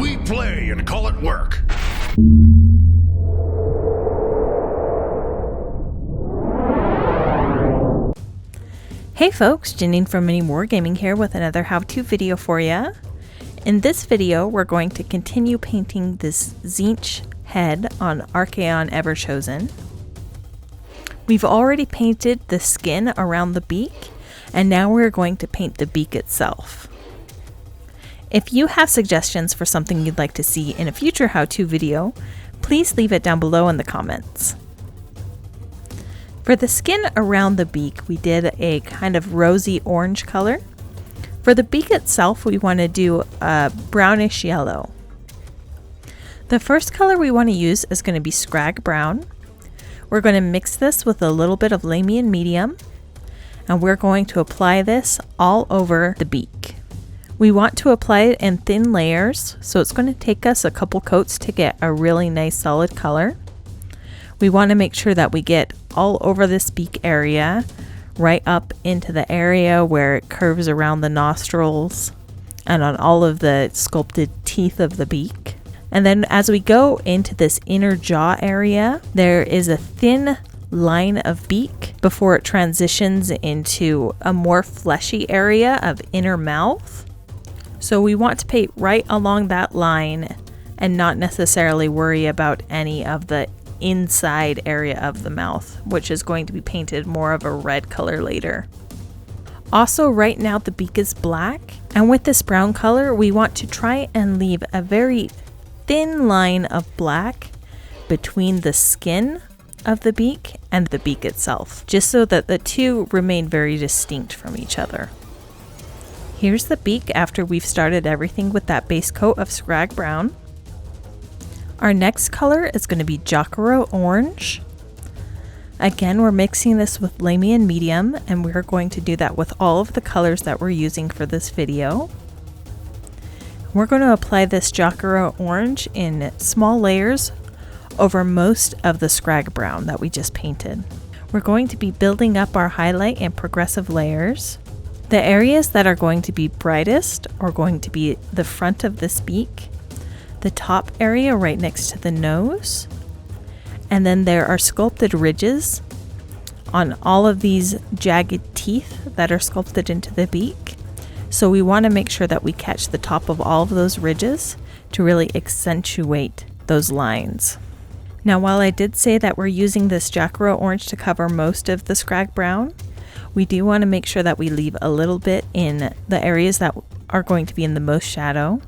We play and call it work. Hey folks, Janene from MiniWarGaming here with another how-to video for you. In this video, we're going to continue painting this Tzeentch head on Archaon Everchosen. We've already painted the skin around the beak, and now we're going to paint the beak itself. If you have suggestions for something you'd like to see in a future how-to video, please leave it down below in the comments. For the skin around the beak, we did a kind of rosy orange color. For the beak itself, we want to do a brownish yellow. The first color we want to use is going to be scrag brown. We're going to mix this with a little bit of lamian medium, and we're going to apply this all over the beak. We want to apply it in thin layers, so it's going to take us a couple coats to get a really nice solid color. We want to make sure that we get all over this beak area, right up into the area where it curves around the nostrils and on all of the sculpted teeth of the beak. And then as we go into this inner jaw area, there is a thin line of beak before it transitions into a more fleshy area of inner mouth. So we want to paint right along that line and not necessarily worry about any of the inside area of the mouth, which is going to be painted more of a red color later. Also, right now the beak is black, and with this brown color we want to try and leave a very thin line of black between the skin of the beak and the beak itself, just so that the two remain very distinct from each other. Here's the beak after we've started everything with that base coat of scrag brown. Our next color is going to be Jacaro orange. Again, we're mixing this with lamian medium, and we're going to do that with all of the colors that we're using for this video. We're going to apply this Jacaro orange in small layers over most of the scrag brown that we just painted. We're going to be building up our highlight in progressive layers. The areas that are going to be brightest are going to be the front of this beak, the top area right next to the nose, and then there are sculpted ridges on all of these jagged teeth that are sculpted into the beak. So we want to make sure that we catch the top of all of those ridges to really accentuate those lines. Now, while I did say that we're using this Jacaro orange to cover most of the scrag brown, we do want to make sure that we leave a little bit in the areas that are going to be in the most shadow.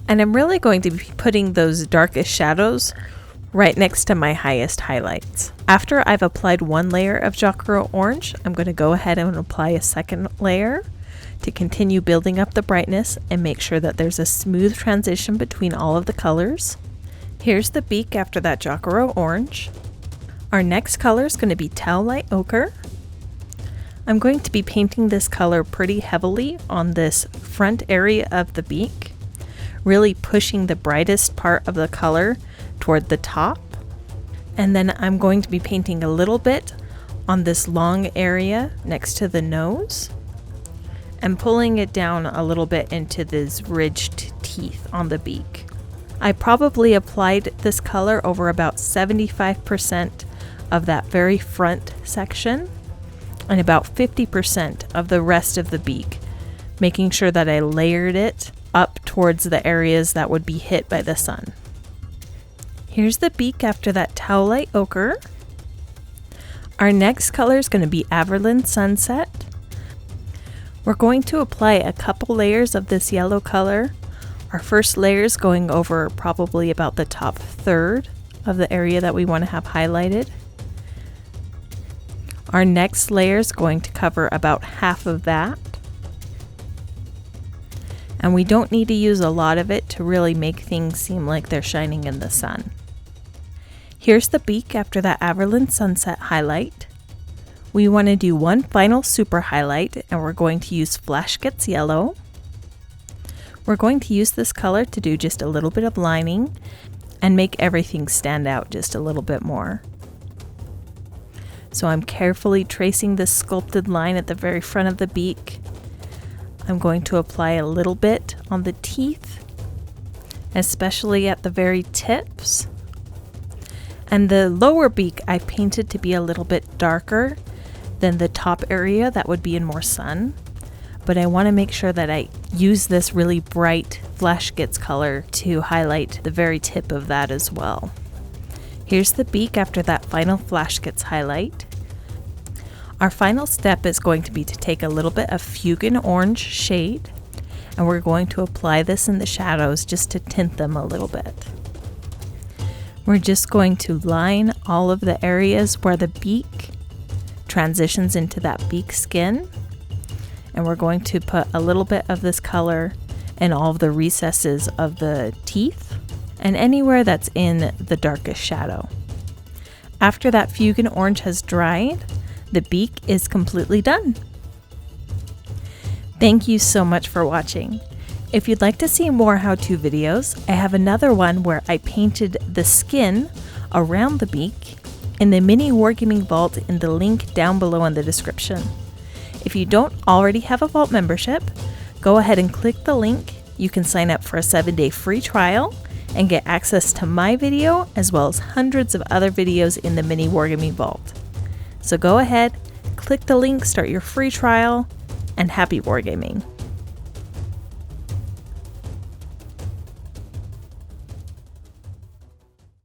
And I'm really going to be putting those darkest shadows right next to my highest highlights. After I've applied one layer of Jacaro orange, I'm going to go ahead and apply a second layer to continue building up the brightness and make sure that there's a smooth transition between all of the colors. Here's the beak after that Jacaro orange. Our next color is going to be Tau Light Ochre. I'm going to be painting this color pretty heavily on this front area of the beak, really pushing the brightest part of the color toward the top. And then I'm going to be painting a little bit on this long area next to the nose and pulling it down a little bit into these ridged teeth on the beak. I probably applied this color over about 75% of that very front section and about 50% of the rest of the beak, making sure that I layered it up towards the areas that would be hit by the sun. Here's the beak after that Tau Light Ochre. Our next color is going to be Averland Sunset. We're going to apply a couple layers of this yellow color. Our first layer is going over probably about the top third of the area that we want to have highlighted. Our next layer is going to cover about half of that. And we don't need to use a lot of it to really make things seem like they're shining in the sun. Here's the beak after that Averland Sunset highlight. We want to do one final super highlight, and we're going to use Flash Gets Yellow. We're going to use this color to do just a little bit of lining and make everything stand out just a little bit more. So I'm carefully tracing this sculpted line at the very front of the beak. I'm going to apply a little bit on the teeth especially at the very tips. And the lower beak I painted to be a little bit darker than the top area that would be in more sun. But I want to make sure that I use this really bright Flashgitz color to highlight the very tip of that as well. Here's the beak after that final Flashgitz highlight. Our final step is going to be to take a little bit of Fugen Orange shade, and we're going to apply this in the shadows just to tint them a little bit. We're just going to line all of the areas where the beak transitions into that beak skin, and we're going to put a little bit of this color in all of the recesses of the teeth and anywhere that's in the darkest shadow. After that Fugen Orange has dried, the beak is completely done. Thank you so much for watching. If you'd like to see more how-to videos, I have another one where I painted the skin around the beak in the MiniWarGaming Vault in the link down below in the description. If you don't already have a Vault membership, go ahead and click the link. You can sign up for a 7-day free trial and get access to my video as well as hundreds of other videos in the MiniWarGaming Vault. So go ahead, click the link, start your free trial, and happy wargaming!